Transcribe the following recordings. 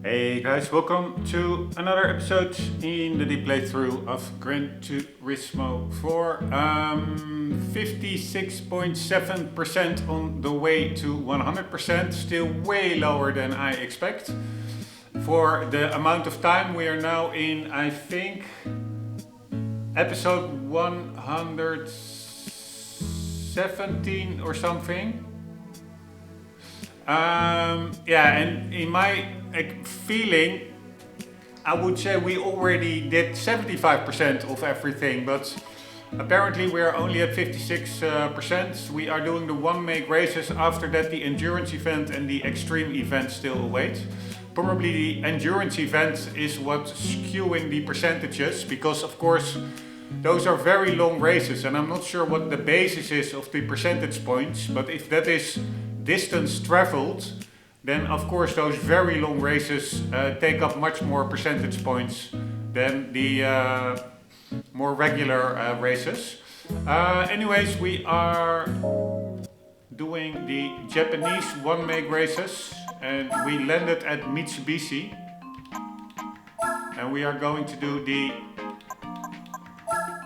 Hey guys, welcome to another episode in the deep playthrough of Gran Turismo 4. 56.7% on the way to 100%, still way lower than I expect. For the amount of time we are now in, I think, episode 117 or something. And in my feeling, I would say we already did 75% of everything, but apparently we are only at 56%. We are doing the one make races. After that, the endurance event and the extreme event still await. Probably the endurance event is what's skewing the percentages, because of course those are very long races, and I'm not sure what the basis is of the percentage points, but if that is distance traveled, then of course those very long races take up much more percentage points than the more regular races. Anyways, we are doing the Japanese one make races, and we landed at Mitsubishi, and we are going to do the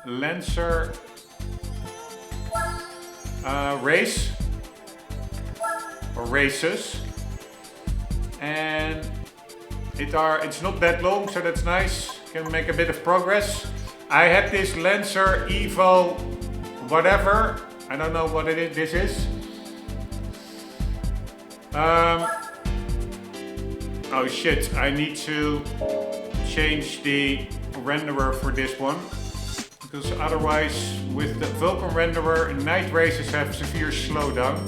Lancer race or races, and it's not that long, so that's nice. Can make a bit of progress. I had this Lancer Evo whatever, I don't know what this is. Oh shit, I need to change the renderer for this one, because otherwise with the Vulkan renderer night races have severe slowdown.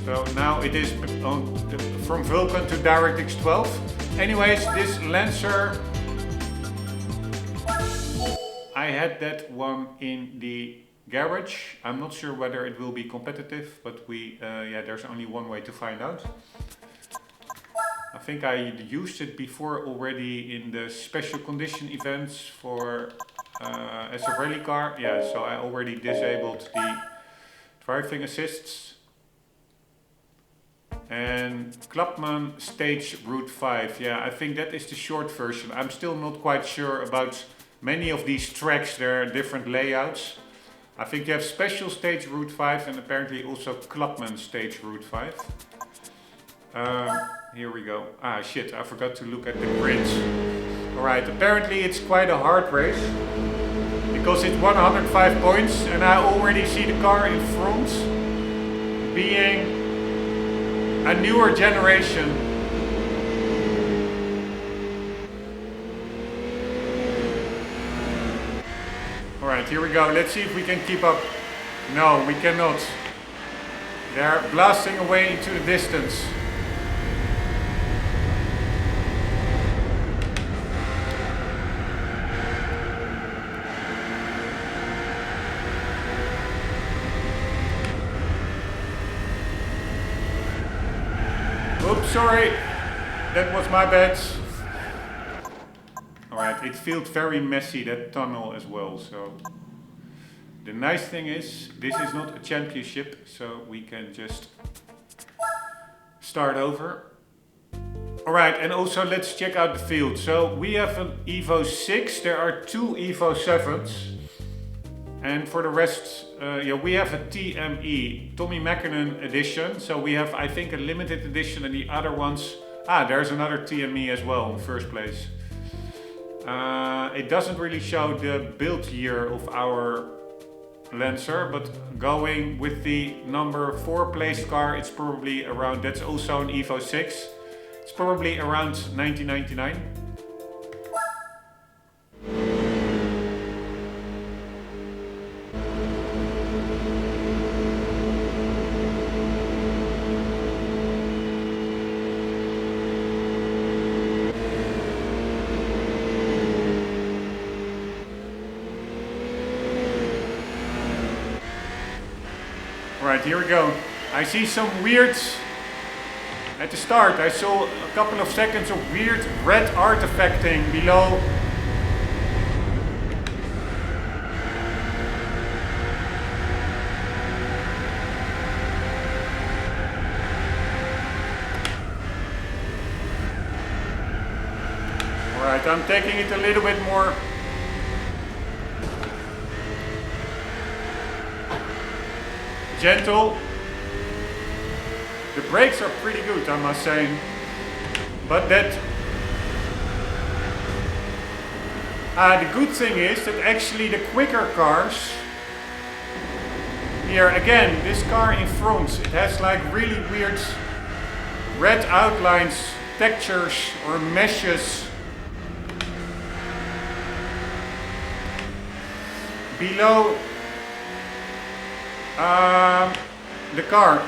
So now it is from Vulkan to DirectX 12. Anyways, this Lancer, I had that one in the garage. I'm not sure whether it will be competitive, but there's only one way to find out. I think I used it before already in the special condition events for as a rally car. Yeah, so I already disabled the driving assists. And Klapman Stage Route 5, yeah, I think that is the short version. I'm still not quite sure about many of these tracks, there are different layouts. I think you have Special Stage Route 5 and apparently also Klapman Stage Route 5. Here we go. Ah shit, I forgot to look at the grids. Alright, apparently it's quite a hard race, because it's 105 points and I already see the car in front being a newer generation. Alright, here we go. Let's see if we can keep up. No, we cannot. They're blasting away into the distance. Oops, sorry, that was my bad. Alright, it felt very messy, that tunnel as well, so the nice thing is, this is not a championship, so we can just start over. Alright, and also let's check out the field. So we have an Evo 6, there are two Evo 7s. And for the rest, we have a TME, Tommy Mäkinen edition. So we have, I think, a limited edition, and the other ones... Ah, there's another TME as well in first place. It doesn't really show the build year of our Lancer, but going with the number 4 placed car, it's probably around... That's also an Evo 6. It's probably around 1999. Alright, here we go. I see some weird... At the start I saw a couple of seconds of weird red artifacting below. Alright, I'm taking it a little bit more gentle. The brakes are pretty good, I must say. But that the good thing is that actually the quicker cars here, again, this car in front, it has like really weird red outlines, textures or meshes below the car.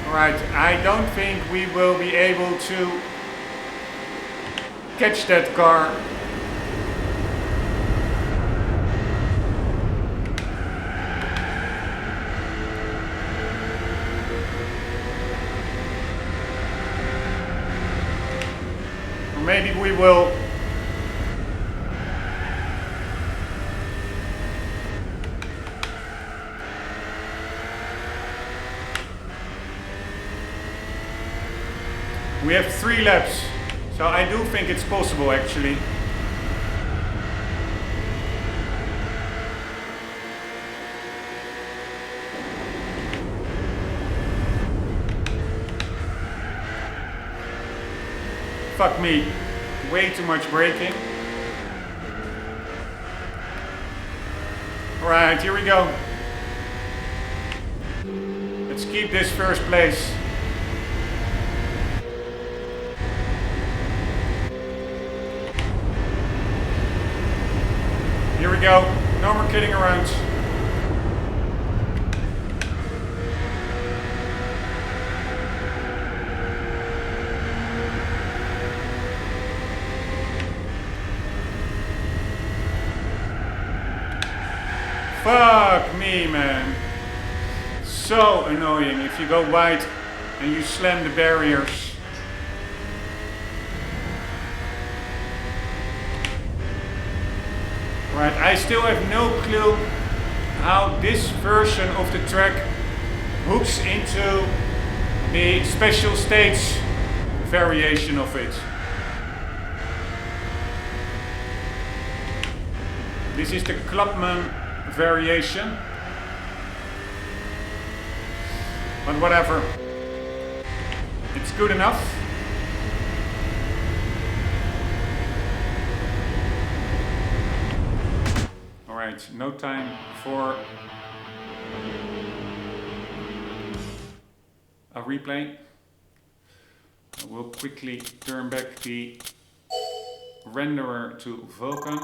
Alright, I don't think we will be able to catch that car. Or maybe we will. We have 3 laps, so I do think it's possible actually. Fuck me, way too much braking. Alright, here we go. Let's keep this first place. Here we go, no more kidding around. Fuck me, man. So annoying if you go wide and you slam the barriers. Right, I still have no clue how this version of the track hooks into the special stage variation of it. This is the Clubman variation. But whatever. It's good enough. Alright, no time for a replay. I will quickly turn back the renderer to Vulkan.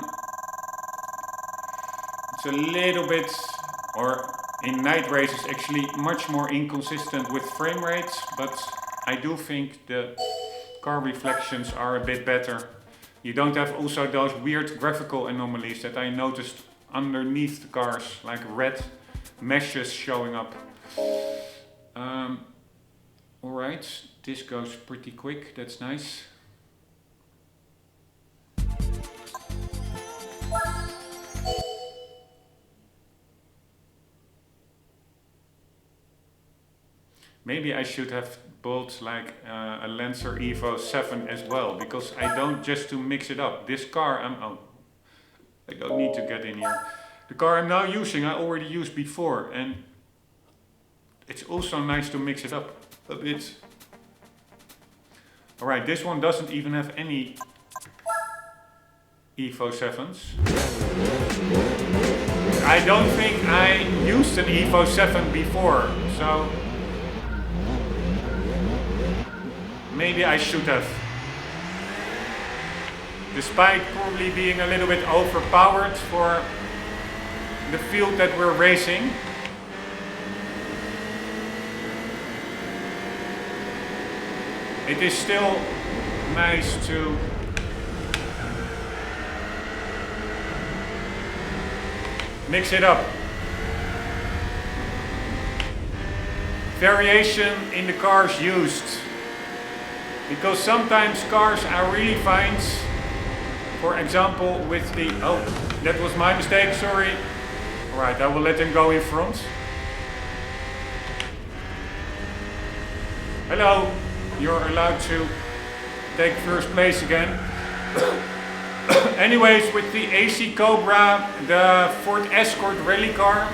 It's a little bit, or in night races actually much more inconsistent with frame rates, but I do think the car reflections are a bit better. You don't have also those weird graphical anomalies that I noticed underneath the cars, like red meshes showing up. Alright, this goes pretty quick, that's nice. Maybe I should have bought like a Lancer Evo 7 as well, because I don't just to mix it up. This car, I don't need to get in here. The car I'm now using, I already used before, and it's also nice to mix it up a bit. Alright, this one doesn't even have any Evo 7s. I don't think I used an Evo 7 before, so maybe I should have. Despite probably being a little bit overpowered for the field that we're racing. It is still nice to mix it up. Variation in the cars used. Because sometimes cars I really find, for example with the, oh, that was my mistake, sorry. Alright, I will let him go in front. Hello, you're allowed to take first place again. Anyways, with the AC Cobra, the Ford Escort rally car,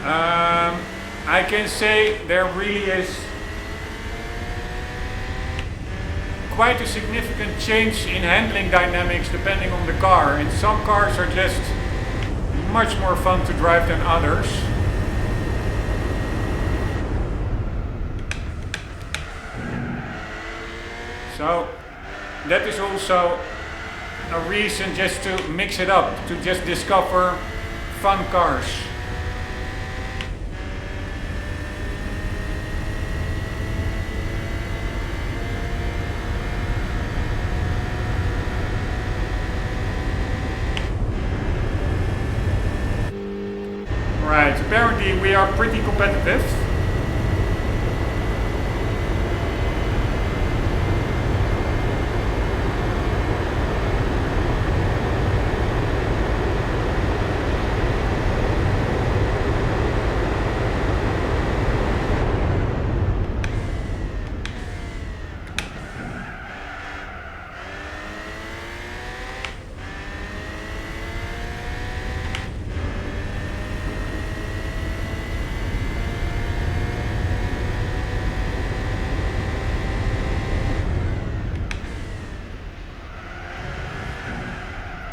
I can say there really is quite a significant change in handling dynamics depending on the car, and some cars are just much more fun to drive than others. So that is also a reason just to mix it up, to just discover fun cars. Right, apparently we are pretty competitive.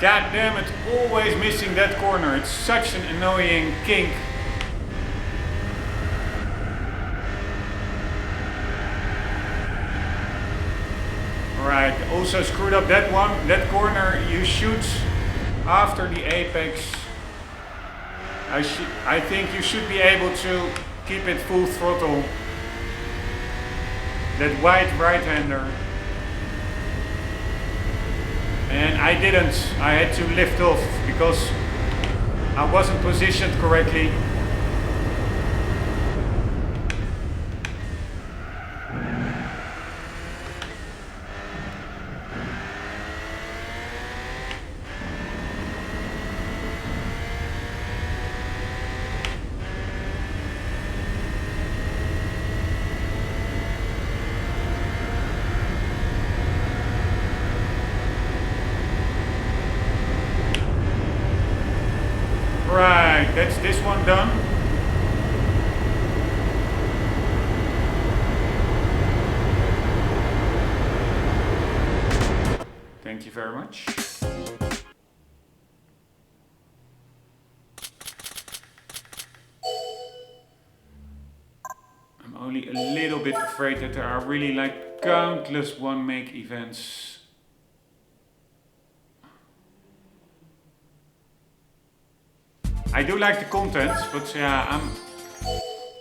God damn it, always missing that corner. It's such an annoying kink. Alright, also screwed up that one. That corner you shoot after the apex. I think you should be able to keep it full throttle. That wide right-hander. And I didn't. I had to lift off because I wasn't positioned correctly. Right, that's this one done. Thank you very much. I'm only a little bit afraid that there are really like countless one make events. I do like the content, but yeah, I'm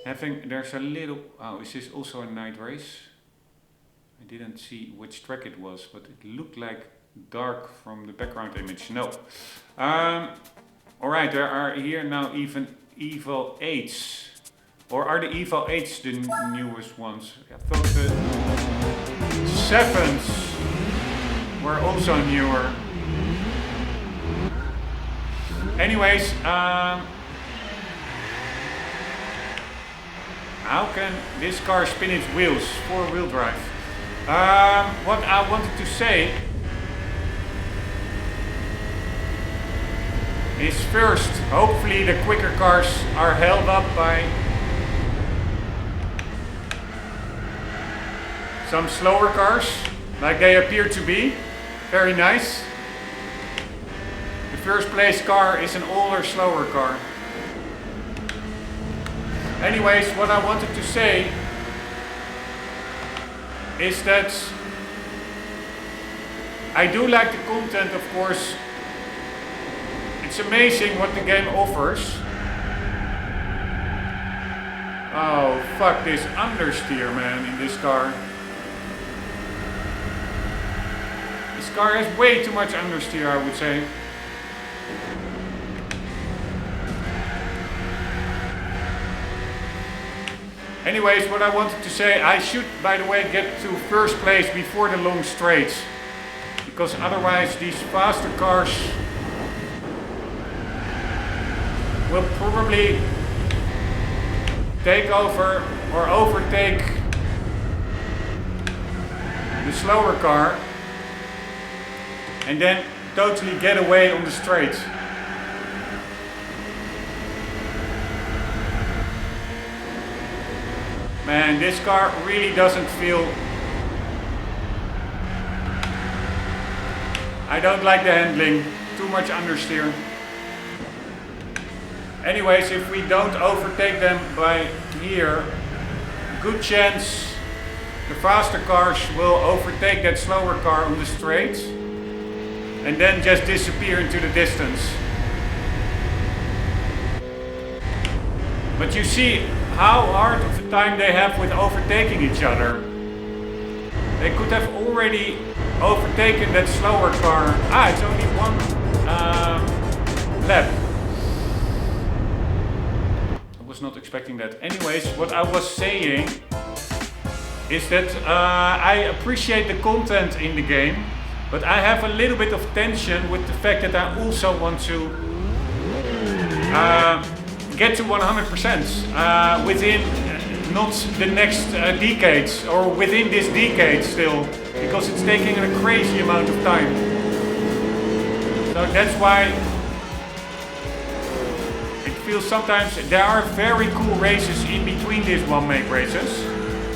having, there's a little, oh, is this also a night race? I didn't see which track it was, but it looked like dark from the background image. No. Alright, there are here now even Eval 8s. Or are the Eval 8s the newest ones? I thought the 7s were also newer. Anyways, how can this car spin its wheels? 4-wheel drive. What I wanted to say is first, hopefully the quicker cars are held up by some slower cars, like they appear to be. Very nice. The first place car is an older, slower car. Anyways, what I wanted to say is that I do like the content, of course. It's amazing what the game offers. Oh, fuck this understeer, man, in this car. This car has way too much understeer, I would say. Anyways, what I wanted to say, I should, by the way, get to first place before the long straights. Because otherwise these faster cars will probably take over or overtake the slower car and then totally get away on the straight. Man, this car really doesn't feel... I don't like the handling, too much understeer. Anyways, if we don't overtake them by here, good chance the faster cars will overtake that slower car on the straight and then just disappear into the distance. But you see how hard of a time they have with overtaking each other. They could have already overtaken that slower car. It's only one lap. I was not expecting that. Anyways, what I was saying is that I appreciate the content in the game, but I have a little bit of tension with the fact that I also want to get to 100% within not the next decades or within this decade still, because it's taking a crazy amount of time. So that's why it feels sometimes there are very cool races in between these one-make races.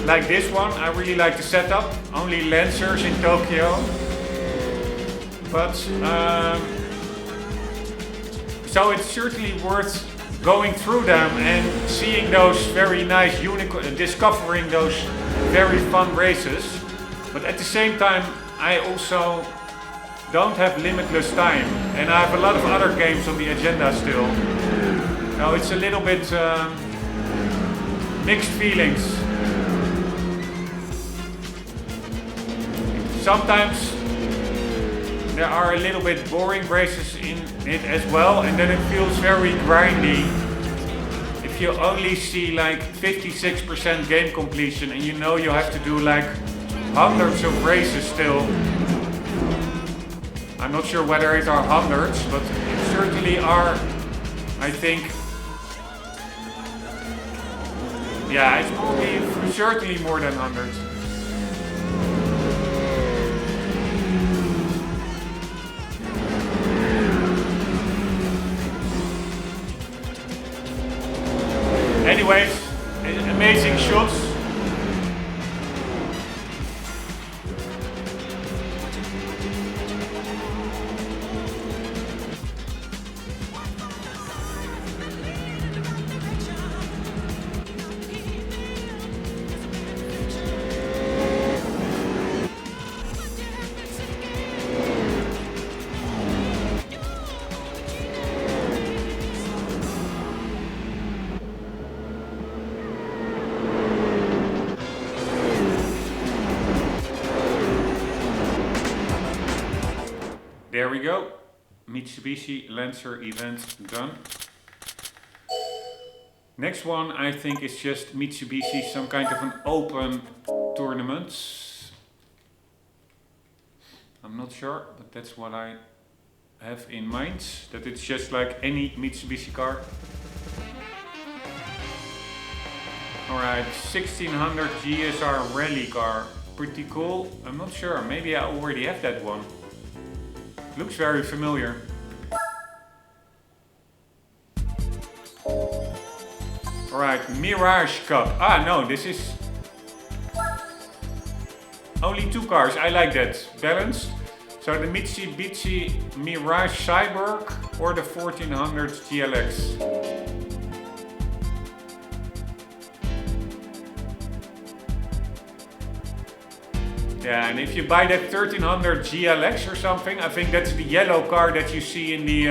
Like this one, I really like the setup, only Lancers in Tokyo. But, so it's certainly worth going through them and seeing those very nice discovering those very fun races. But at the same time, I also don't have limitless time. And I have a lot of other games on the agenda still. So it's a little bit mixed feelings. Sometimes there are a little bit boring races in it as well, and then it feels very grindy. If you only see like 56% game completion and you know you have to do like hundreds of races still. I'm not sure whether it are hundreds, but it certainly are, I think. Yeah, it's probably certainly more than hundreds. Anyways, amazing shots. There we go. Mitsubishi Lancer event done. Next one I think is just Mitsubishi, some kind of an open tournament. I'm not sure, but that's what I have in mind. That it's just like any Mitsubishi car. Alright, 1600 GSR rally car. Pretty cool. I'm not sure, maybe I already have that one. Looks very familiar. Alright, Mirage Cup. No, this is only two cars. I like that. Balanced. So the Mitsubishi Mirage Cyborg or the 1400 GLX. Yeah, and if you buy that 1300 GLX or something, I think that's the yellow car that you see in the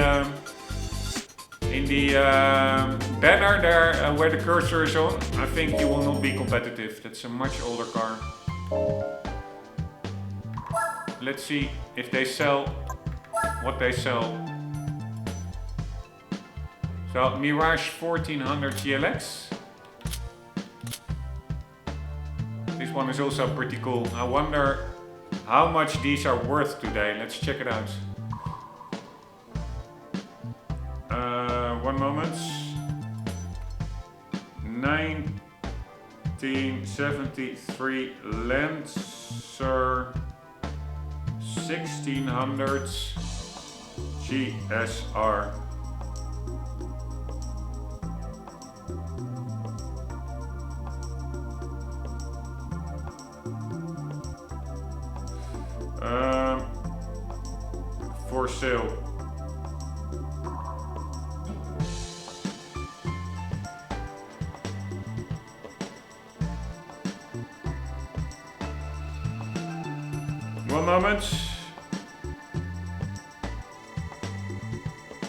banner there where the cursor is on. I think you will not be competitive. That's a much older car. Let's see if they sell what they sell. So Mirage 1400 GLX. This one is also pretty cool. I wonder how much these are worth today. Let's check it out. 1 moment. 1973 Lancer 1600 GSR. For sale. One moment.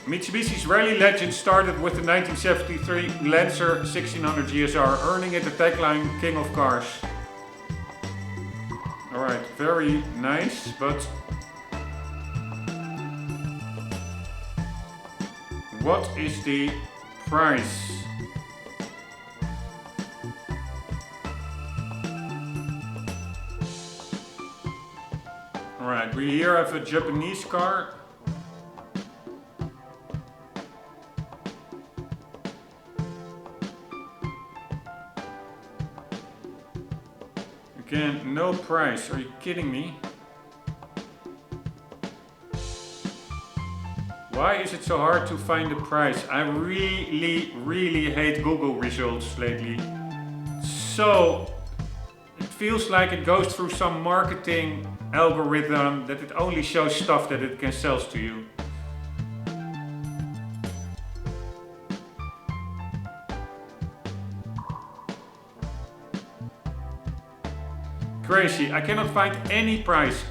Mitsubishi's Rally Legend started with the 1973 Lancer 1600 GSR, earning it the tagline King of Cars. Alright, very nice, but what is the price? Alright, we here have a Japanese car. Again, no price. Are you kidding me? Why is it so hard to find the price? I really hate Google results lately. So, it feels like it goes through some marketing algorithm that it only shows stuff that it can sell to you. Crazy. I cannot find any price.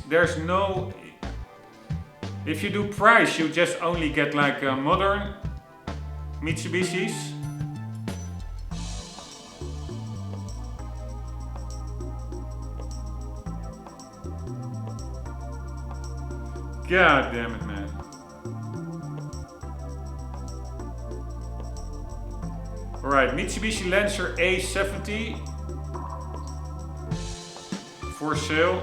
There's no. If you do price, you just only get like modern Mitsubishis. God damn it, man. Alright, Mitsubishi Lancer A70 for sale.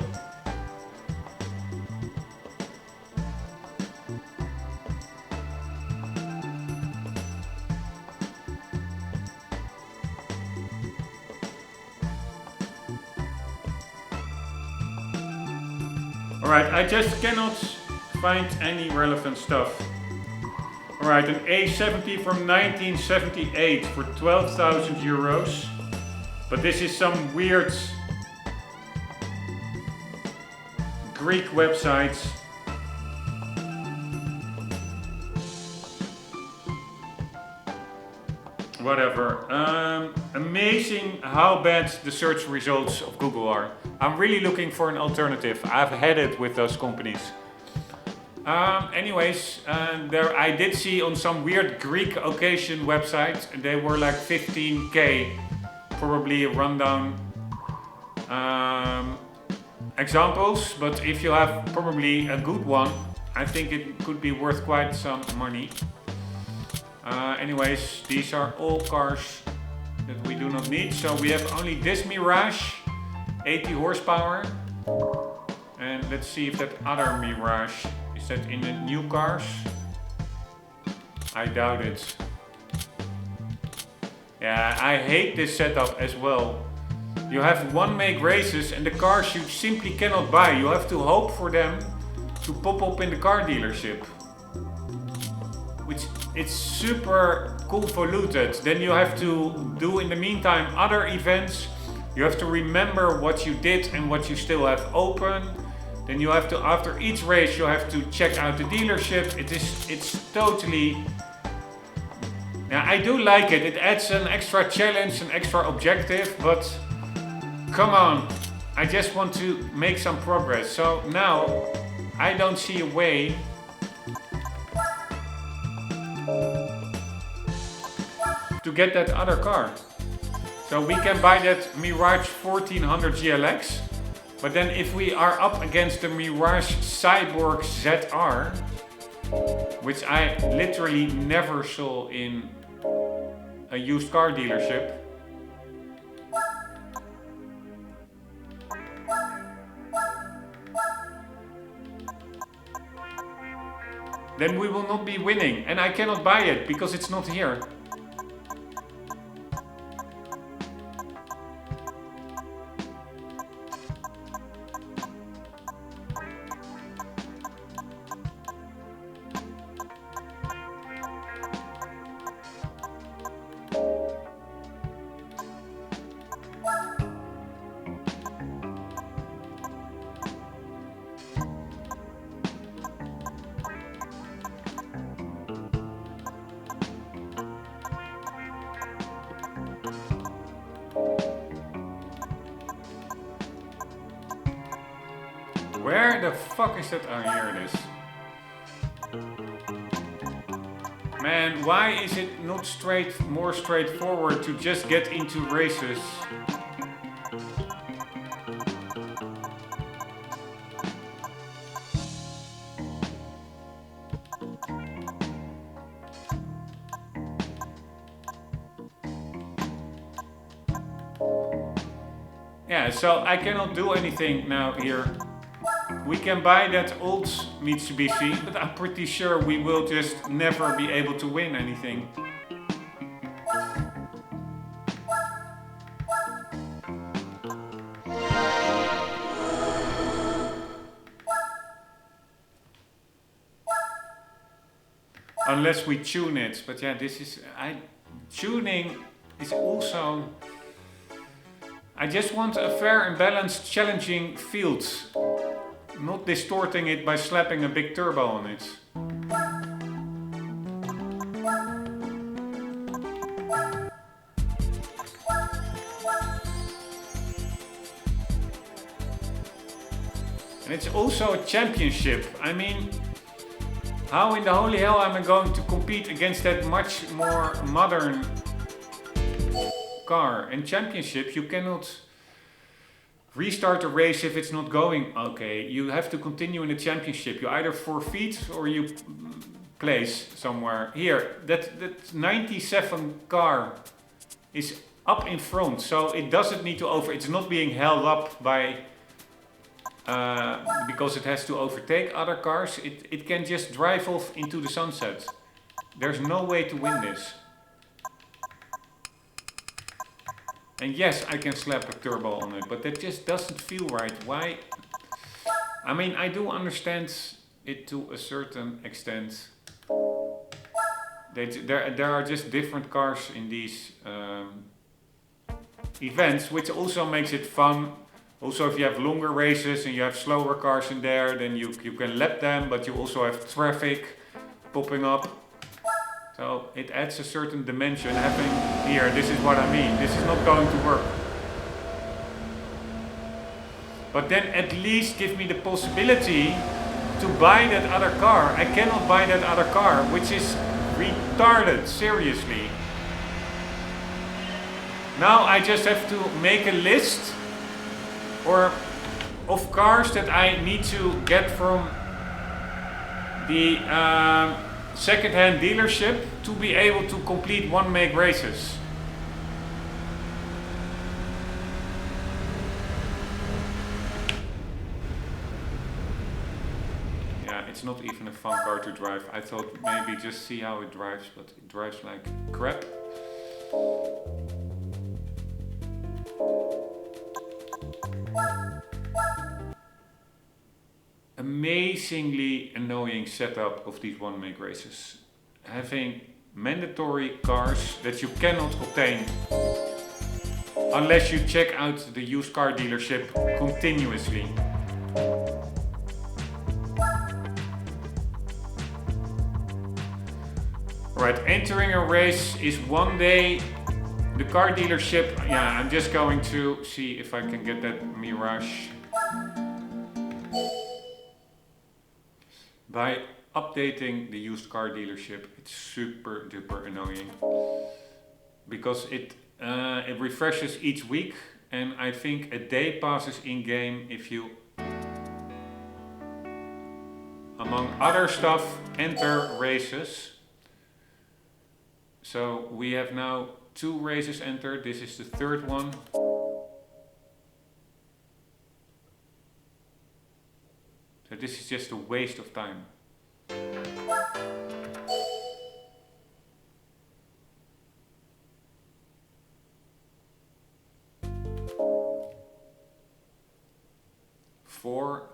Alright, I just cannot find any relevant stuff. Alright, an A70 from 1978 for 12,000 euros. But this is some weird Greek websites. Whatever. Amazing how bad the search results of Google are. I'm really looking for an alternative. I've had it with those companies. There I did see on some weird Greek occasion website, they were like 15k, probably a rundown examples. But if you have probably a good one, I think it could be worth quite some money. These are all cars that we do not need. So we have only this Mirage, 80 horsepower. And let's see if that other Mirage, is that in the new cars? I doubt it. Yeah, I hate this setup as well. You have one make races and the cars you simply cannot buy. You have to hope for them to pop up in the car dealership. Which it's super convoluted. Then you have to do in the meantime other events. You have to remember what you did and what you still have open. Then you have to, after each race, you have to check out the dealership. It's totally. Now I do like it. It adds an extra challenge, an extra objective, but come on. I just want to make some progress. So now I don't see a way to get that other car. So we can buy that Mirage 1400 GLX, but then if we are up against the Mirage Cyborg ZR, which I literally never saw in a used car dealership, then we will not be winning, and I cannot buy it because it's not here. Where the fuck is that? Oh, here it is. Man, why is it not more straightforward to just get into races? Yeah, so I cannot do anything now here. We can buy that old Mitsubishi, but I'm pretty sure we will just never be able to win anything. Unless we tune it, but yeah, tuning is also... I just want a fair and balanced, challenging field. Not distorting it by slapping a big turbo on it. And it's also a championship. I mean, how in the holy hell am I going to compete against that much more modern car? And championship, you cannot restart a race if it's not going okay. You have to continue in the championship. You either forfeit or you place somewhere. Here, that 97 car is up in front, so it doesn't need to it's not being held up by because it has to overtake other cars. It can just drive off into the sunset. There's no way to win this. And yes, I can slap a turbo on it, but that just doesn't feel right. Why? I mean, I do understand it to a certain extent. There are just different cars in these events, which also makes it fun. Also, if you have longer races and you have slower cars in there, then you can lap them, but you also have traffic popping up. So it adds a certain dimension. Having here, this is what I mean. This is not going to work. But then at least give me the possibility to buy that other car. I cannot buy that other car, which is retarded, seriously. Now I just have to make a list of cars that I need to get from the second-hand dealership to be able to complete one-make races. Yeah, it's not even a fun car to drive. I thought maybe just see how it drives, but it drives like crap. Amazingly annoying setup of these one-make races. Having mandatory cars that you cannot obtain unless you check out the used car dealership continuously. Right, entering a race is one day. The car dealership, yeah, I'm just going to see if I can get that Mirage. By updating the used car dealership, it's super duper annoying because it refreshes each week, and I think a day passes in game if you, among other stuff, enter races. So we have now 2 races entered. This is the 3rd one. So this is just a waste of time. Four.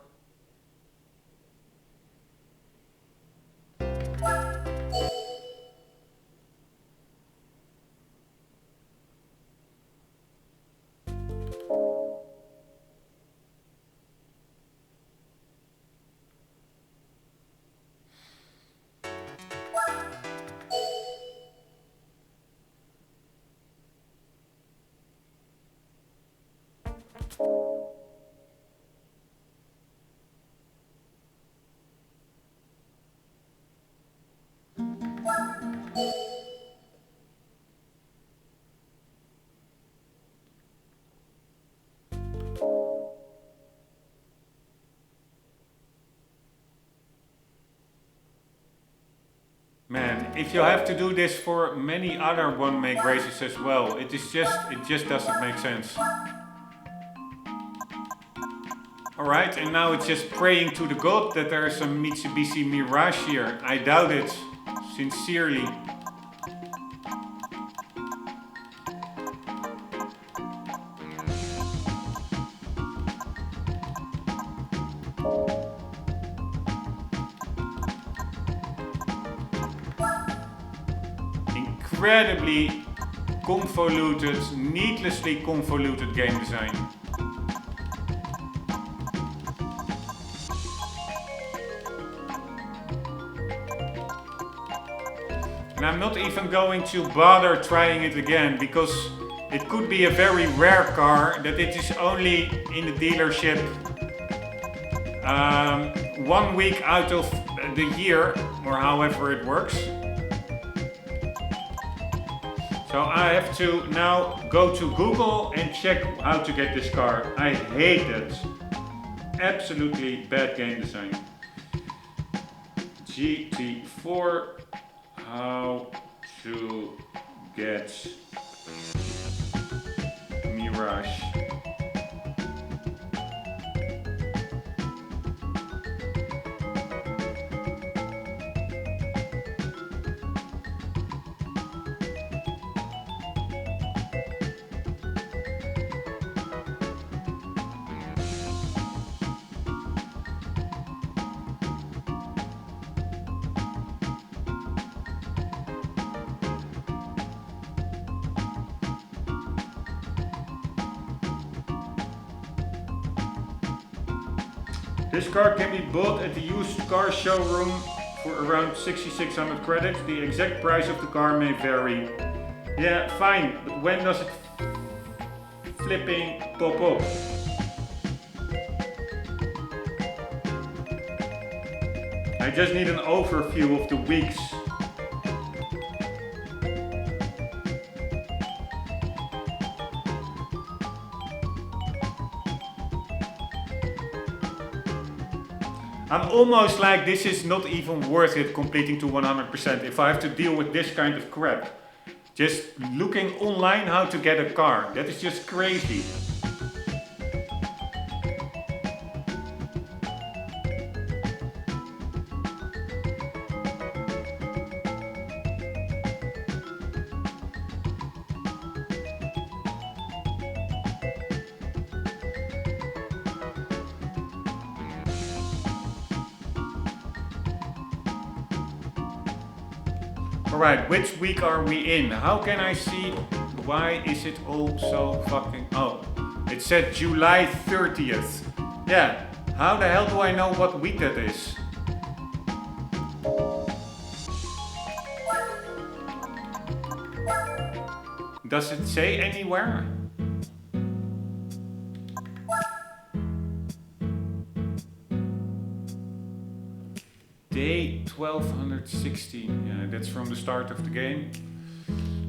if you have to do this for many other one make races as well, it just doesn't make sense. Alright, and now it's just praying to the god that there is a Mitsubishi Mirage here. I doubt it, sincerely. Incredibly convoluted, needlessly convoluted game design. And I'm not even going to bother trying it again, because it could be a very rare car that it is only in the dealership 1 week out of the year, or however it works. So I have to now go to Google and check how to get this car. I hate it. Absolutely bad game design. GT4. How to get Mirage. This car can be bought at the used car showroom for around 6,600 credits. The exact price of the car may vary. Yeah, fine, but when does it flipping pop up? I just need an overview of the weeks. I'm almost like this is not even worth it completing to 100% if I have to deal with this kind of crap. Just looking online how to get a car, that is just crazy. Alright, which week are we in? How can I see? Why is it all so fucking... Oh, it said July 30th. Yeah, how the hell do I know what week that is? Does it say anywhere? Day 1216, yeah, that's from the start of the game.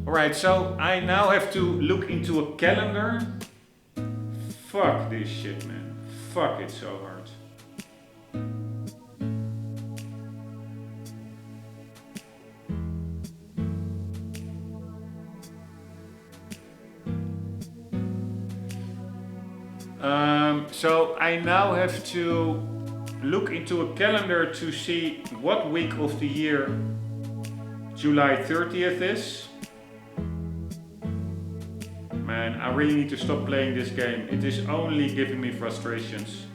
Alright, so I now have to look into a calendar. Fuck this shit, man. Fuck it so hard. So I now have to look into a calendar to see what week of the year July 30th is. Man, I really need to stop playing this game. It is only giving me frustrations.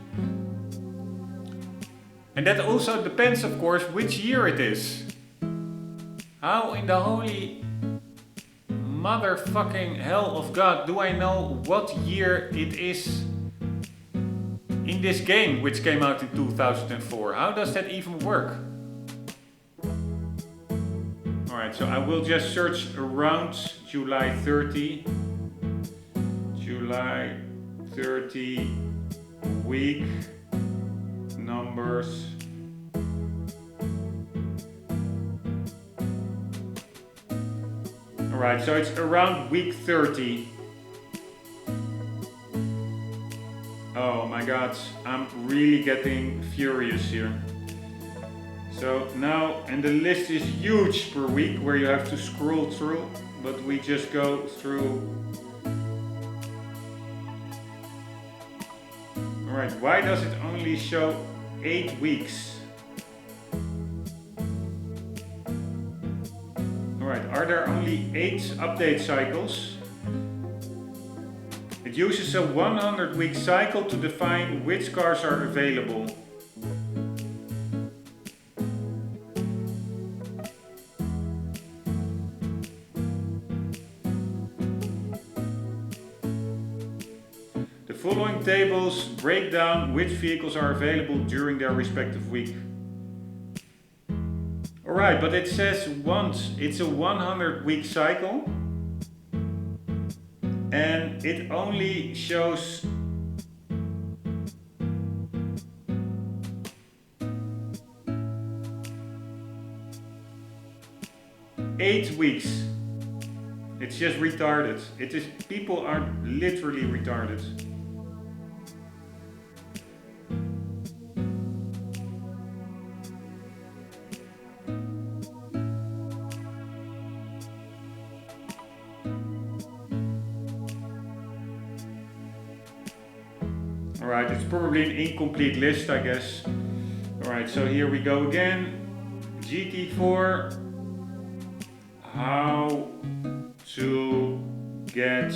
And that also depends, of course, which year it is. How in the holy motherfucking hell of God do I know what year it is in this game, which came out in 2004? How does that even work? Alright, so I will just search around July 30. July 30 week numbers. Alright, so it's around week 30. Oh my god, I'm really getting furious here. So now, and the list is huge per week where you have to scroll through, but we just go through. Alright, why does it only show 8 weeks? Alright, are there only 8 update cycles? It uses a 100-week cycle to define which cars are available. The following tables break down which vehicles are available during their respective week. Alright, but it says once it's a 100-week cycle and it only shows eight weeks. It's just retarded. It is, people are literally retarded. Alright, it's probably an incomplete list, I guess. Alright, so here we go again. GT4. How to get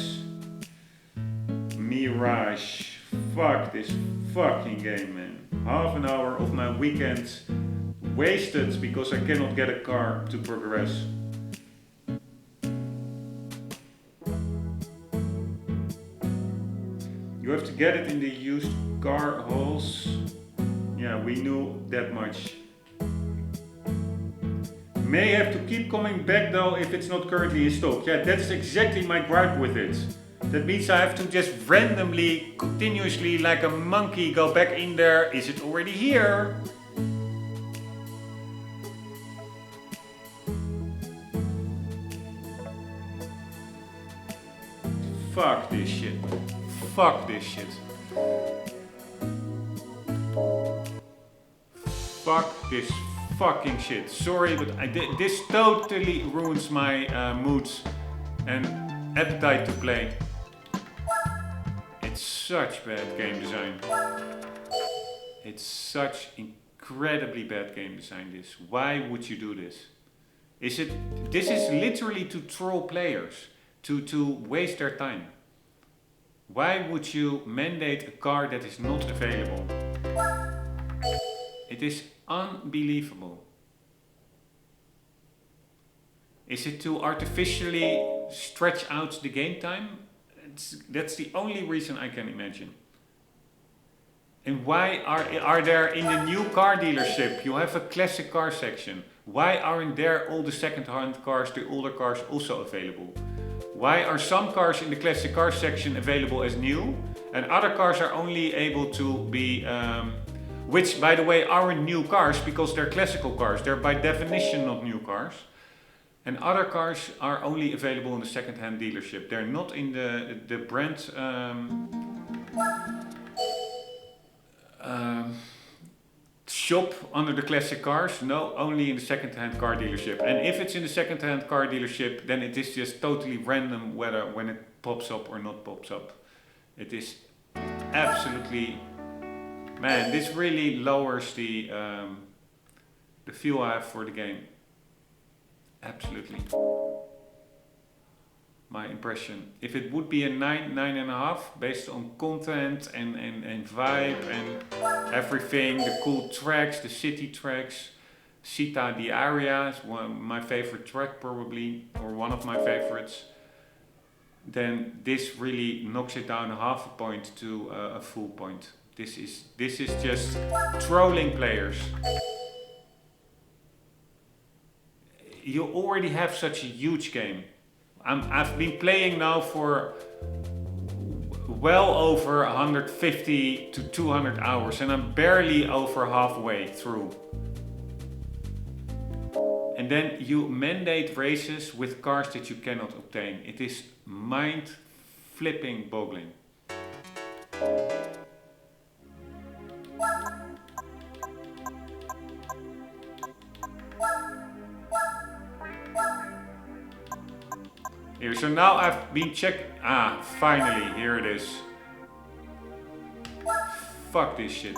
Mirage. Fuck this fucking game, man. Half an hour of my weekend wasted because I cannot get a car to progress. You have to get it in the used car halls. Yeah, we knew that much. May have to keep coming back though if it's not currently in stock. Yeah, that's exactly my gripe with it. That means I have to just randomly, continuously, like a monkey, go back in there. Is it already here? Fuck this shit. Fuck this shit. Fuck this fucking shit. Sorry, but this totally ruins my mood and appetite to play. It's such bad game design. It's such incredibly bad game design, this. Why would you do this? This is literally to troll players, to waste their time. Why would you mandate a car that is not available? It is unbelievable. Is it to artificially stretch out the game time? That's the only reason I can imagine. And why are there in the new car dealership, you have a classic car section. Why aren't there all the second-hand cars, the older cars also available? Why are some cars in the classic car section available as new and other cars are only able to be, which by the way aren't new cars because they're classical cars, they're by definition not new cars. And other cars are only available in the second-hand dealership. They're not in the brand shop under the classic cars. No, only in the second-hand car dealership. And if it's in the second-hand car dealership, then it is just totally random when it pops up or not pops up. It is absolutely, man, this really lowers the feel I have for the game. Absolutely. My impression. If it would be a 9, 9.5 based on content and vibe and everything, the cool tracks, the city tracks, Cita di Aria is my favorite track probably, or one of my favorites, then this really knocks it down half a point to a full point. This is just trolling players. You already have such a huge game. I've been playing now for well over 150 to 200 hours and I'm barely over halfway through. And then you mandate races with cars that you cannot obtain. It is mind-flipping boggling. Here, so now I've been checked. Ah, finally, here it is. Fuck this shit.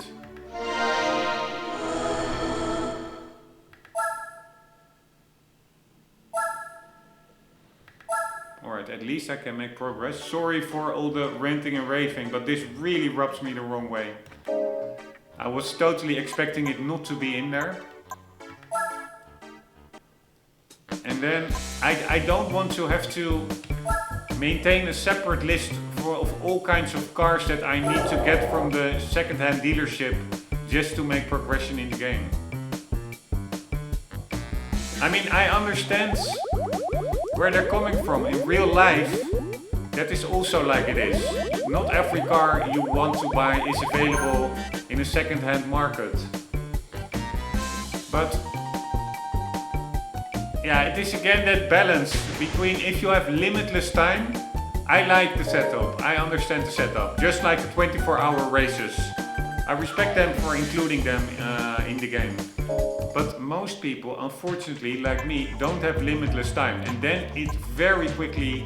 Alright, at least I can make progress. Sorry for all the ranting and raving, but this really rubs me the wrong way. I was totally expecting it not to be in there. And then I don't want to have to maintain a separate list of all kinds of cars that I need to get from the second-hand dealership just to make progression in the game. I mean, I understand where they're coming from. In real life, that is also like it is. Not every car you want to buy is available in a second-hand market. But yeah, it is again that balance between if you have limitless time. I like the setup, I understand the setup, just like the 24-hour races. I respect them for including them in the game. But most people, unfortunately, like me, don't have limitless time, and then it very quickly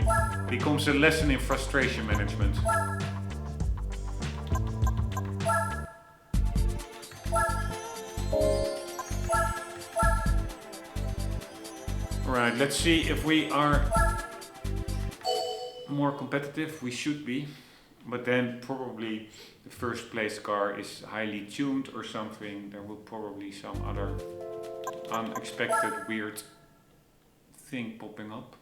becomes a lesson in frustration management. Alright, let's see if we are more competitive. We should be, but then probably the first place car is highly tuned or something. There will probably some other unexpected weird thing popping up.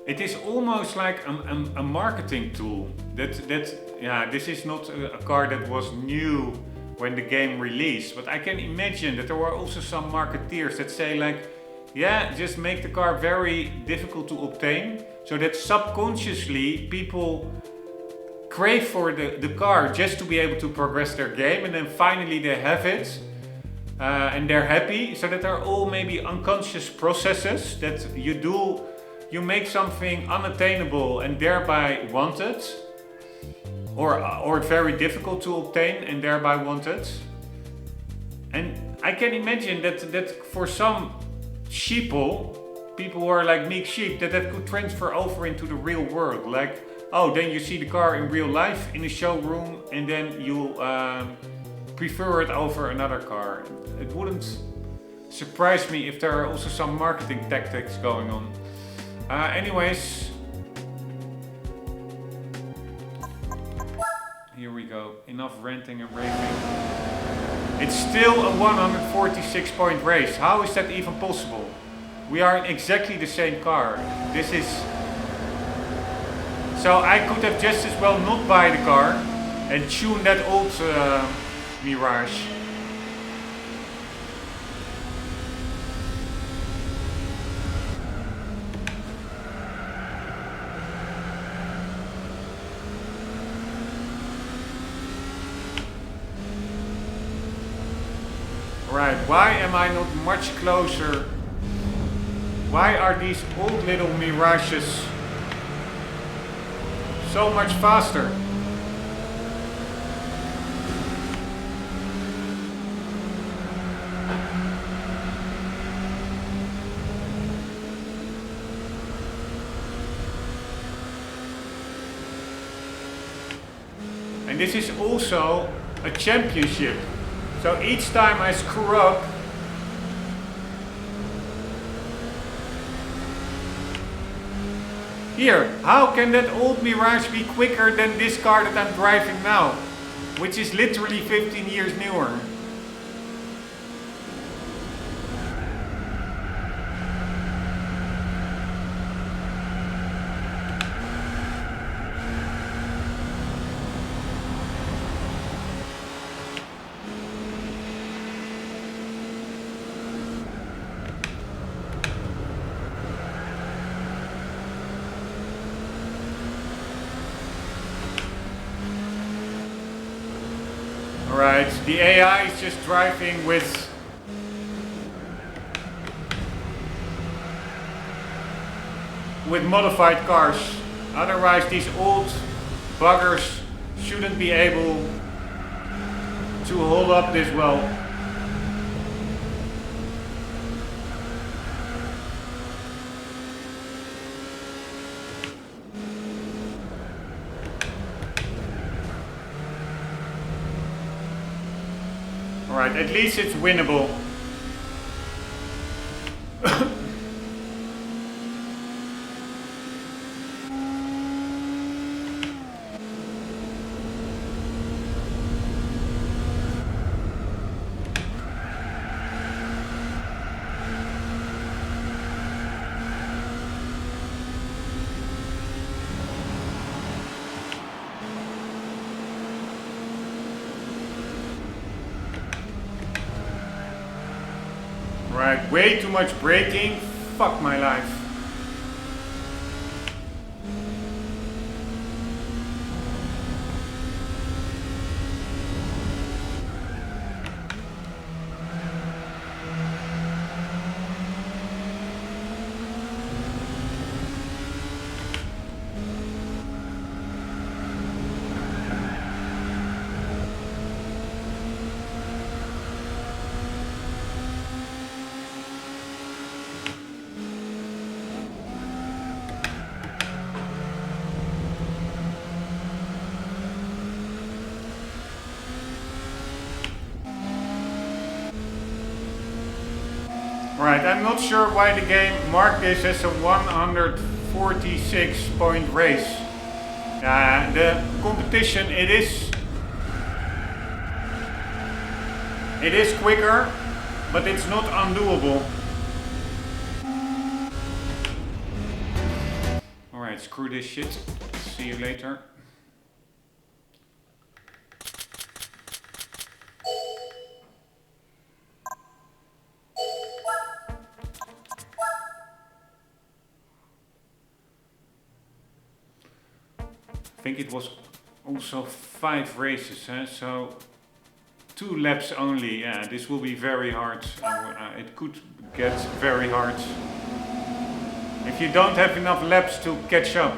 It is almost like a marketing tool. Yeah, this is not a car that was new when the game released, but I can imagine that there were also some marketeers that say like, yeah, just make the car very difficult to obtain, so that subconsciously people crave for the car just to be able to progress their game, and then finally they have it and they're happy. So that are all maybe unconscious processes that you do. You make something unattainable and thereby wanted, or very difficult to obtain and thereby wanted. And I can imagine that for some sheeple, people who are like meek sheep, that could transfer over into the real world. Like, oh, then you see the car in real life in a showroom, and then you prefer it over another car. It wouldn't surprise me if there are also some marketing tactics going on. Anyways, here we go. Enough ranting and raving. It's still a 146 point race. How is that even possible? We are in exactly the same car. This is... So I could have just as well not buy the car and tune that old Mirage. Right, why am I not much closer? Why are these old little Mirages so much faster? And this is also a championship. So each time I screw up, here, how can that old Mirage be quicker than this car that I'm driving now, which is literally 15 years newer? Alright, the AI is just driving with with modified cars. Otherwise these old buggers shouldn't be able to hold up this well. Alright, at least it's winnable. Right, way too much braking. Fuck my life. Right, I'm not sure why the game marked this as a 146 point race. The competition, it is quicker, but it's not undoable. Alright, screw this shit. See you later. I think it was also 5 races, so 2 laps only. Yeah, this will be very hard. It could get very hard if you don't have enough laps to catch up.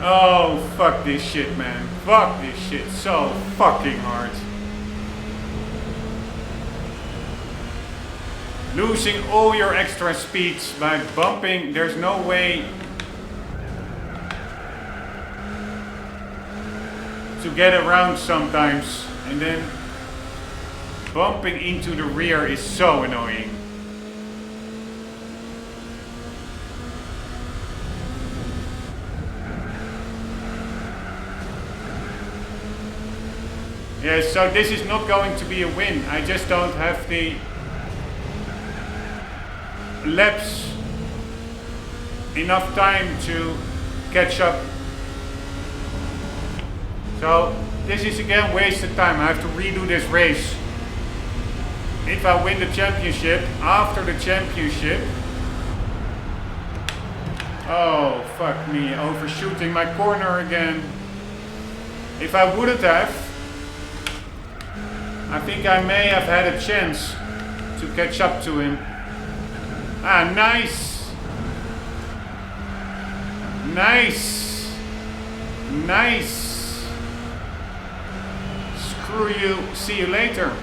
Oh, fuck this shit, man. Fuck this shit so fucking hard. Losing all your extra speeds by bumping, there's no way to get around sometimes. And then bumping into the rear is so annoying. Yeah, so this is not going to be a win. I just don't have the laps, enough time to catch up. So this is again wasted time. I have to redo this race. If I win the championship, after the championship... Oh, fuck me, overshooting my corner again. If I wouldn't have, I think I may have had a chance to catch up to him. Ah, nice! Nice! Nice! Screw you, see you later.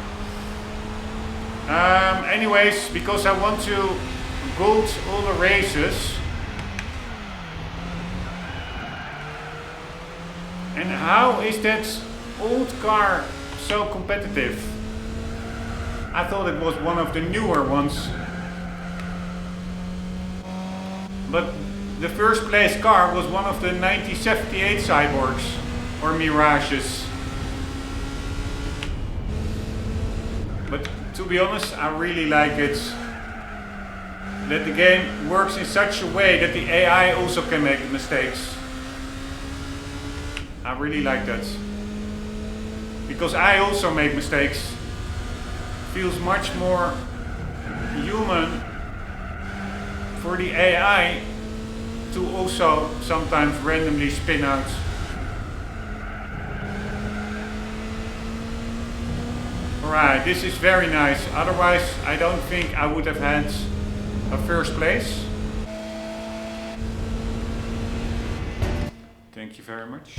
Anyways, because I want to gold all the races. And how is that old car so competitive? I thought it was one of the newer ones. But the first place car was one of the 1978 Cyborgs or Mirages. But to be honest, I really like it that the game works in such a way that the AI also can make mistakes. I really like that. Because I also make mistakes. Feels much more human for the AI to also sometimes randomly spin out. Alright, this is very nice. Otherwise, I don't think I would have had a first place. Thank you very much.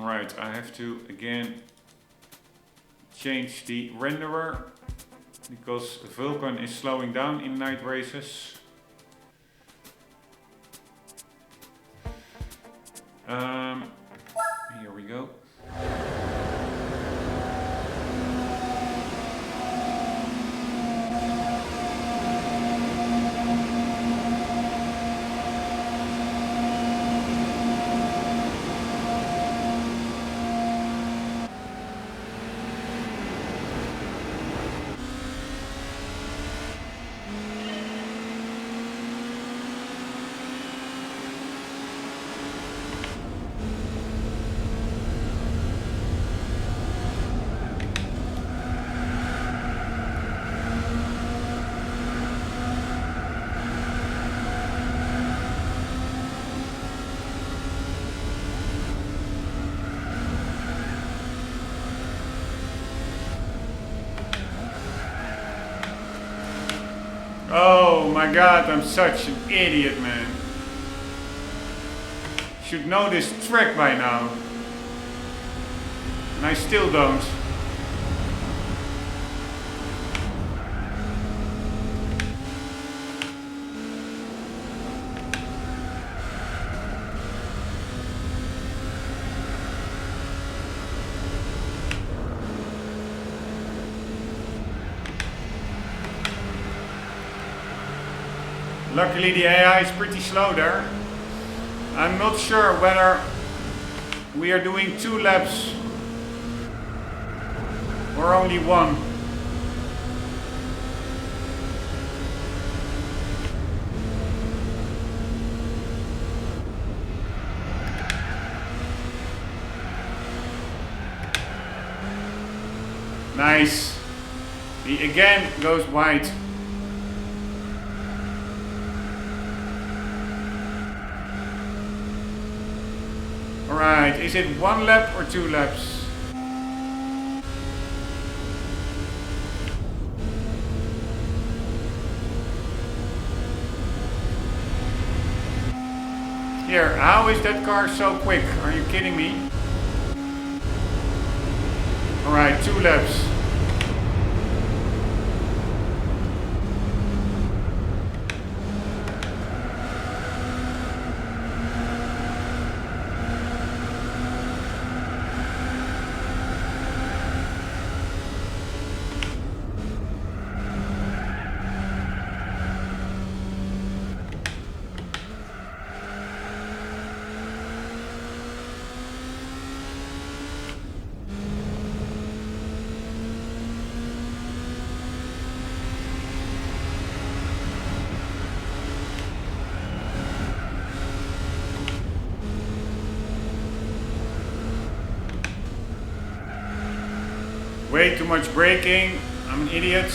Right, I have to again change the renderer because Vulkan is slowing down in night races. Here we go. Oh my god, I'm such an idiot, man. Should know this track by now. And I still don't. Luckily the AI is pretty slow there. I'm not sure whether we are doing 2 laps or only 1. Nice. He again goes wide. Alright, is it 1 lap or 2 laps? Here, how is that car so quick? Are you kidding me? Alright, 2 laps. Way too much braking. I'm an idiot.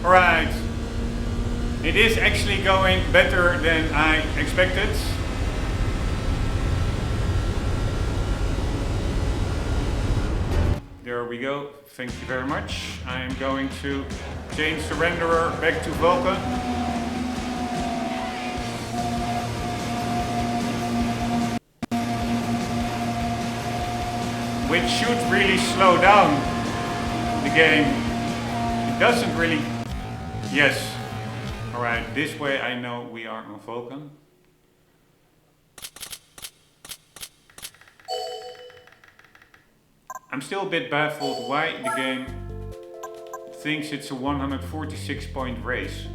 Alright. It is actually going better than I expected. There we go. Thank you very much. I am going to change the renderer back to Vulkan. Which should really slow down the game. It doesn't really... Yes. Alright, this way I know we are on Vulkan. I'm still a bit baffled why the game thinks it's a 146 point race.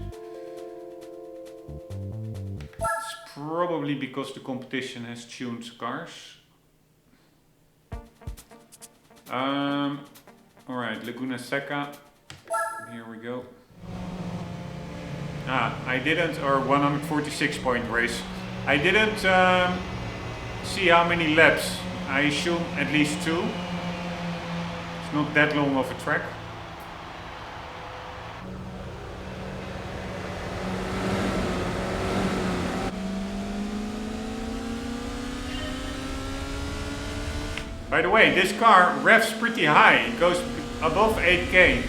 It's probably because the competition has tuned cars. Alright, Laguna Seca. Here we go. I didn't, or 146 point race. I didn't see how many laps. I assume at least 2. It's not that long of a track. By the way, this car revs pretty high. It goes above 8k.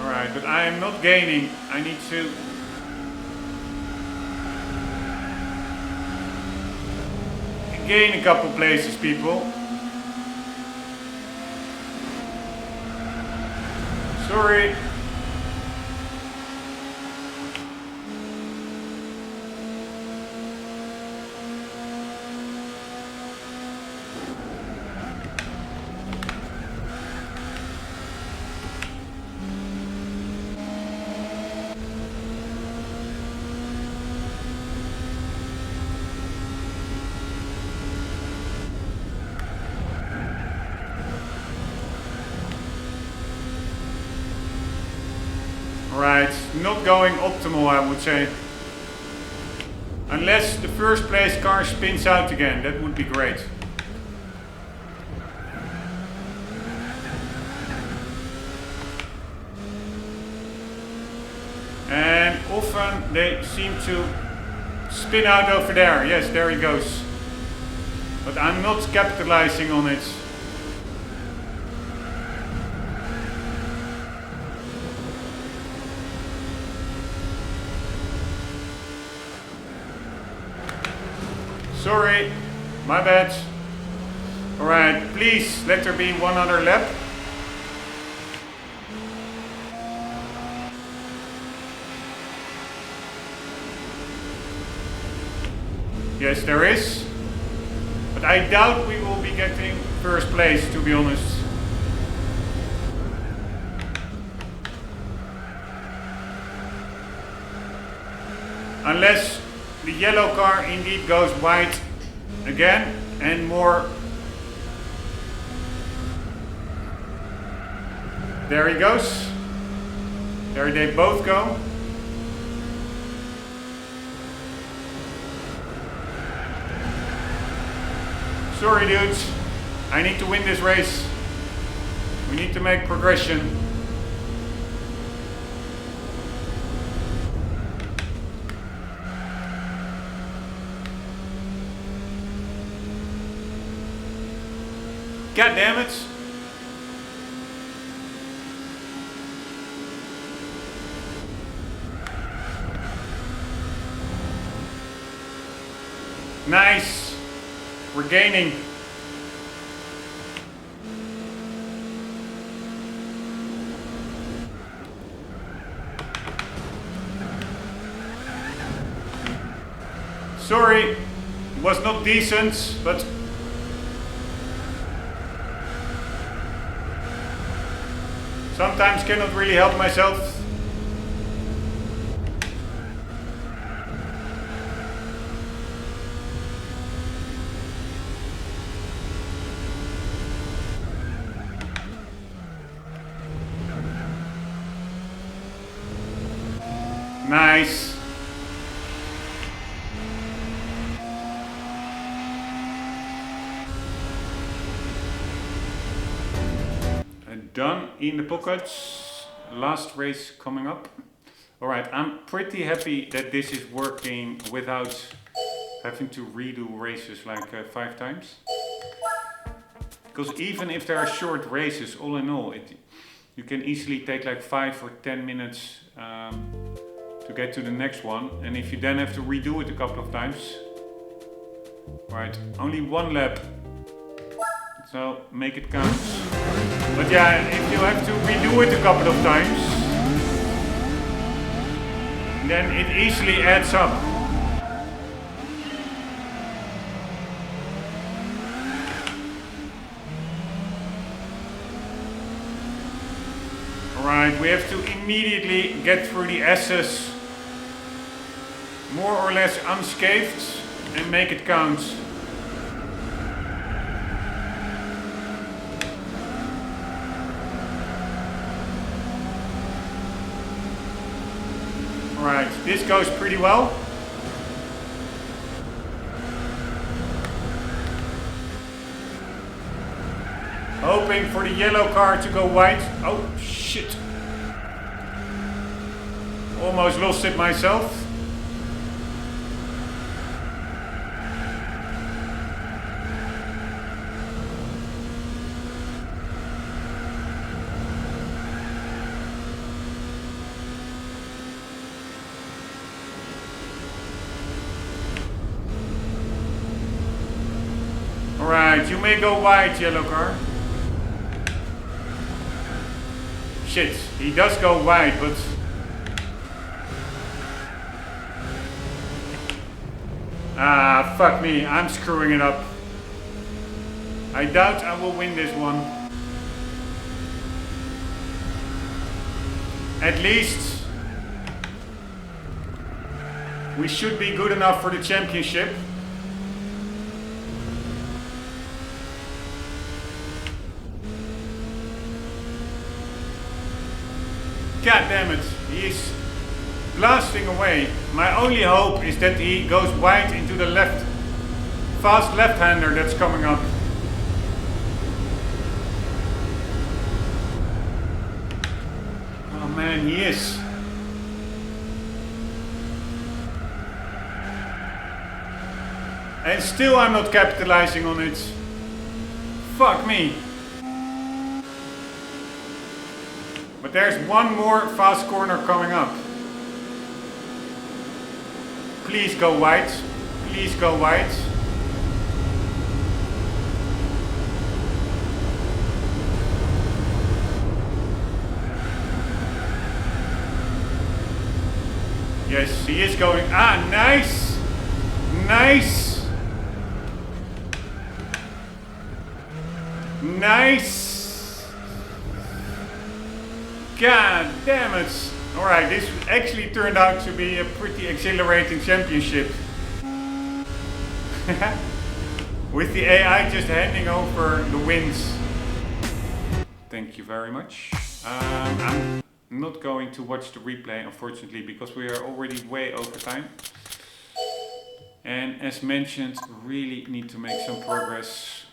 Alright, but I am not gaining. I need to... gain a couple places, people. Sorry. Right, not going optimal, I would say. Unless the first place car spins out again, that would be great. And often they seem to spin out over there. Yes, there he goes. But I'm not capitalizing on it. Sorry, my bad. Alright, please let there be one other lap. Yes, there is. But I doubt we will be getting first place, to be honest. Unless the yellow car indeed goes white again and more. There he goes. There they both go. Sorry dudes, I need to win this race. We need to make progression. God damn it. Nice. We're gaining. Sorry, it was not decent, but sometimes cannot really help myself. Nice. And done in the pockets. Last race coming up. Alright, I'm pretty happy that this is working without having to redo races like 5 times. Because even if there are short races, all in all, you can easily take like 5 or 10 minutes to get to the next one. And if you then have to redo it a couple of times, right, only 1 lap, so make it count. But yeah, if you have to redo it a couple of times, then it easily adds up. Alright, we have to immediately get through the S's more or less unscathed and make it count. Alright, this goes pretty well. Hoping for the yellow car to go white. Oh shit. Almost lost it myself. Alright, you may go white, yellow car. Shit, he does go wide, but fuck me, I'm screwing it up. I doubt I will win this one. At least we should be good enough for the championship. God damn it, he is blasting away. My only hope is that he goes wide into the left, fast left-hander that's coming up. Oh man, he is. And still I'm not capitalizing on it. Fuck me. But there's one more fast corner coming up. Please go wide. Please go wide. Yes, he is going. Ah, nice. Nice. Nice. God damn it! Alright, this actually turned out to be a pretty exhilarating championship. With the AI just handing over the wins. Thank you very much. I'm not going to watch the replay, unfortunately, because we are already way over time. And as mentioned, really need to make some progress.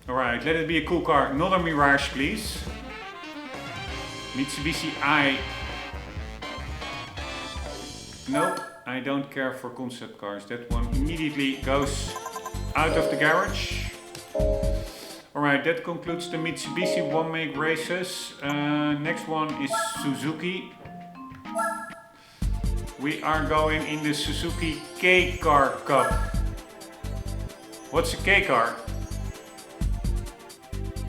Alright, let it be a cool car. Not a Mirage, please. Mitsubishi I. Nope, I don't care for concept cars. That one immediately goes out of the garage. Alright, that concludes the Mitsubishi one make races. Next one is Suzuki. We are going in the Suzuki K-Car Cup. What's a K-Car?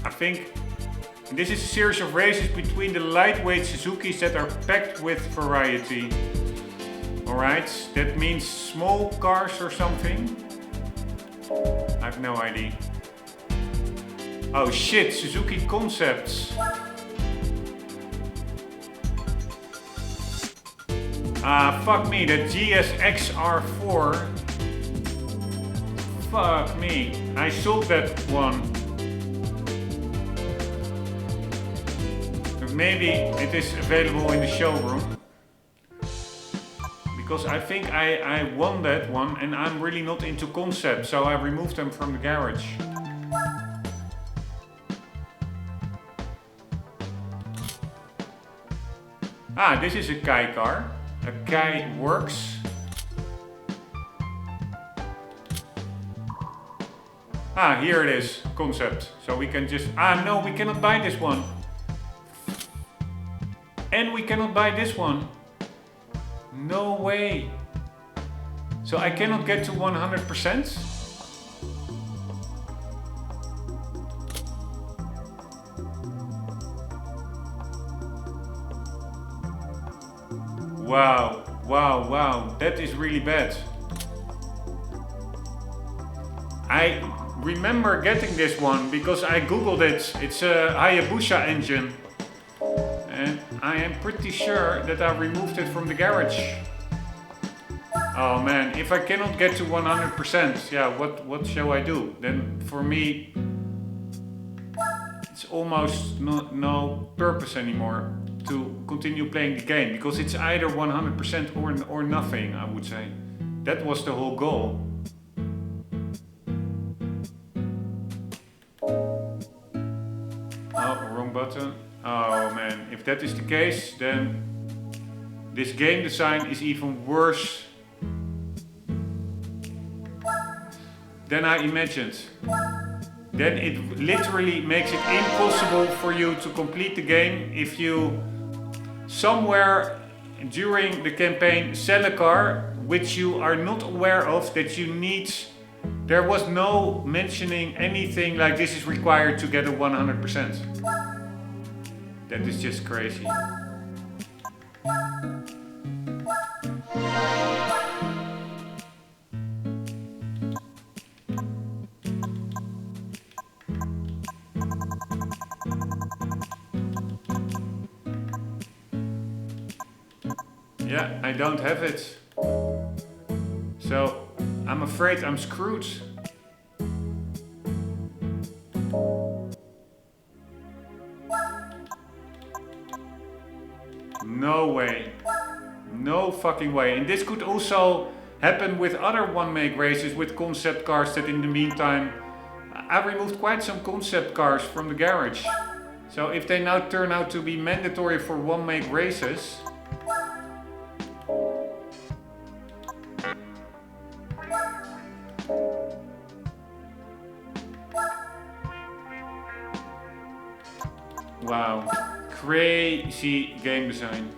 I think this is a series of races between the lightweight Suzukis that are packed with variety. Alright, that means small cars or something? I have no idea. Oh shit, Suzuki Concepts. Fuck me, the GSX-R4. Fuck me, I sold that one. Maybe it is available in the showroom. Because I think I won that one and I'm really not into concept, so I removed them from the garage. This is a Kai car. A Kai works. Here it is, concept. So we can just, no, we cannot buy this one. And we cannot buy this one. No way. So I cannot get to 100%? Wow, wow, wow. That is really bad. I remember getting this one because I googled it. It's a Hayabusa engine. And I am pretty sure that I removed it from the garage. Oh man, if I cannot get to 100%, yeah, what shall I do? Then for me, it's almost no purpose anymore to continue playing the game. Because it's either 100% or nothing, I would say. That was the whole goal. Oh, wrong button. Oh man, if that is the case, then this game design is even worse than I imagined. Then it literally makes it impossible for you to complete the game if you somewhere during the campaign sell a car which you are not aware of that you need. There was no mentioning anything like this is required to get a 100%. That is just crazy. Yeah, I don't have it. So I'm afraid I'm screwed. No way. No fucking way. And this could also happen with other one-make races with concept cars that in the meantime... I removed quite some concept cars from the garage. So if they now turn out to be mandatory for one-make races... Wow. Crazy game design.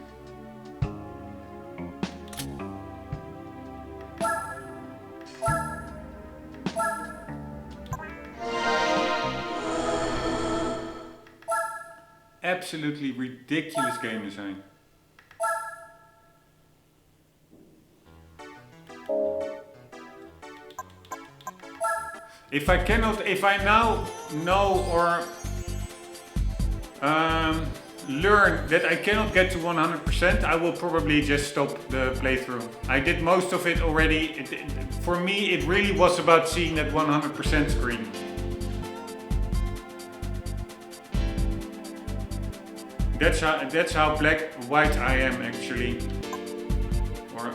Absolutely ridiculous game design. If I now know or learn that I cannot get to 100%, I will probably just stop the playthrough. I did most of it already. For me, it really was about seeing that 100% screen. That's how white I am actually. Or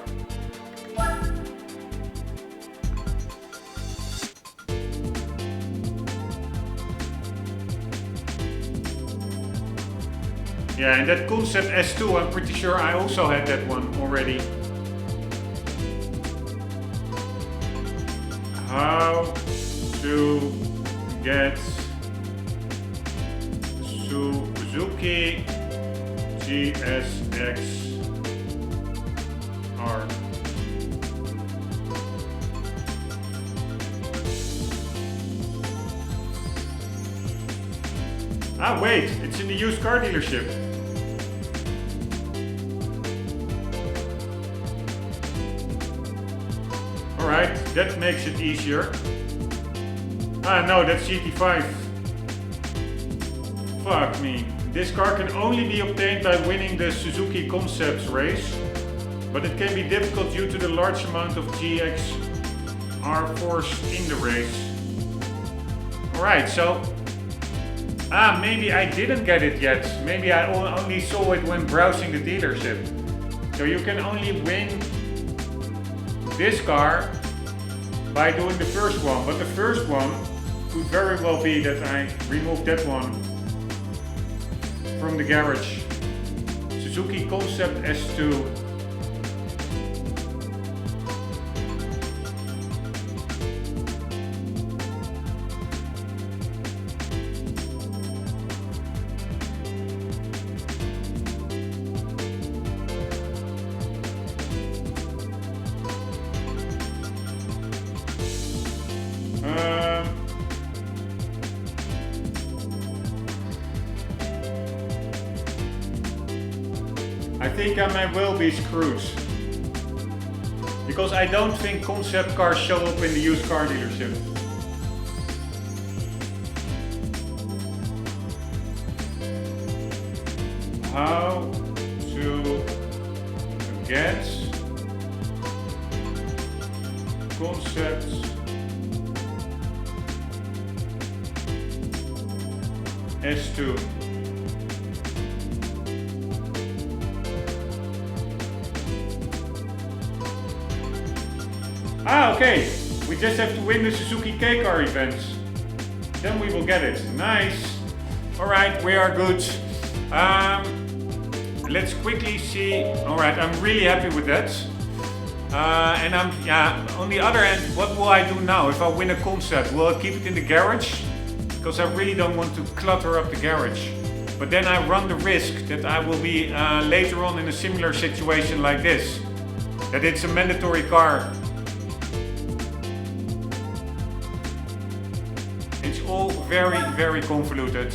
yeah, and that concept S2, I'm pretty sure I also had that one already. How to get Suzuki GSX R. Wait, it's in the used car dealership. Alright, that makes it easier. No, that's GT5. Fuck me. This car can only be obtained by winning the Suzuki Concepts race. but it can be difficult due to the large amount of GX R4s in the race. Alright, so maybe I didn't get it yet. Maybe I only saw it when browsing the dealership. So you can only win this car by doing the first one, but the first one could very well be that I remove that one from the garage. Suzuki Concept S2. I think I may well be screwed, because I don't think concept cars show up in the used car dealership. How to get concept S2. Okay, we just have to win the Suzuki K-Car events. Then we will get it. Nice. Alright, we are good. Let's quickly see. Alright, I'm really happy with that. And on the other hand, what will I do now if I win a concept? Will I keep it in the garage? Because I really don't want to clutter up the garage. But then I run the risk that I will be later on in a similar situation like this. That it's a mandatory car. It's all very, very convoluted.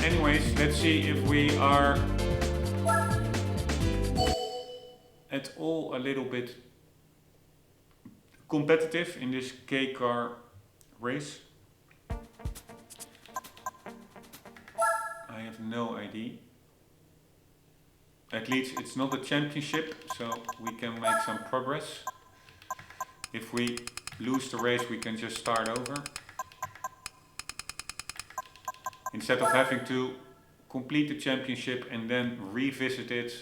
Anyways, let's see if we are at all a little bit competitive in this K-car race. I have no idea. At least it's not a championship, so we can make some progress. If we lose the race, we can just start over. Instead of having to complete the championship and then revisit it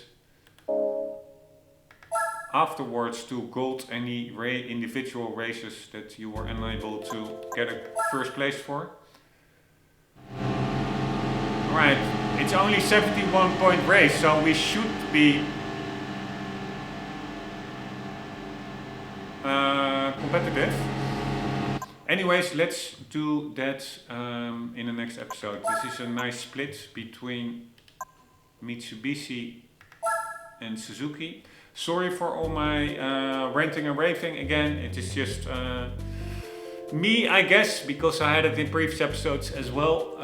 afterwards to gold any individual races that you were unable to get a first place for. Alright, it's only 71 point race, so we should be competitive. Anyways, let's do that in the next episode. This is a nice split between Mitsubishi and Suzuki. Sorry for all my ranting and raving again. It is just me, I guess, because I had it in previous episodes as well.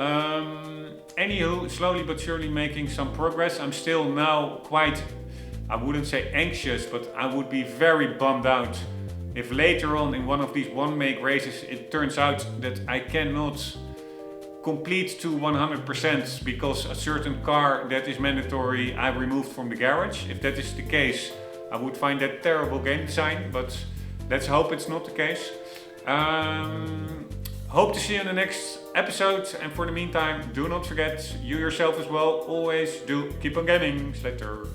Anywho, slowly but surely making some progress. I'm still now quite, I wouldn't say anxious, but I would be very bummed out if later on in one of these one-make races it turns out that I cannot complete to 100% because a certain car that is mandatory I removed from the garage. If that is the case, I would find that terrible game design, but let's hope it's not the case. Hope to see you in the next episode, and for the meantime, do not forget, you yourself as well, always do keep on gaming. Later.